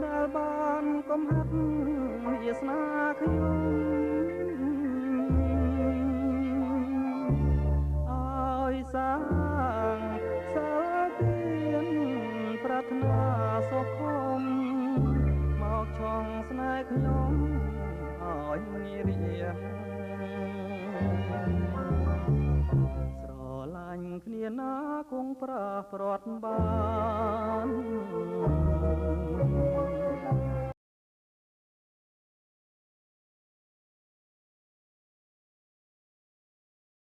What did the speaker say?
ដែលបានកុំហាត់វាសនាខ្ញុំឲ្យសាងសាទៀនប្រាថ្នាសុខមមកឆងស្នេហ៍ខ្ញុំឲ្យងាយរៀងស្រឡាញ់គ្នាណាគង់ប្រាស់ព្រាត់បាន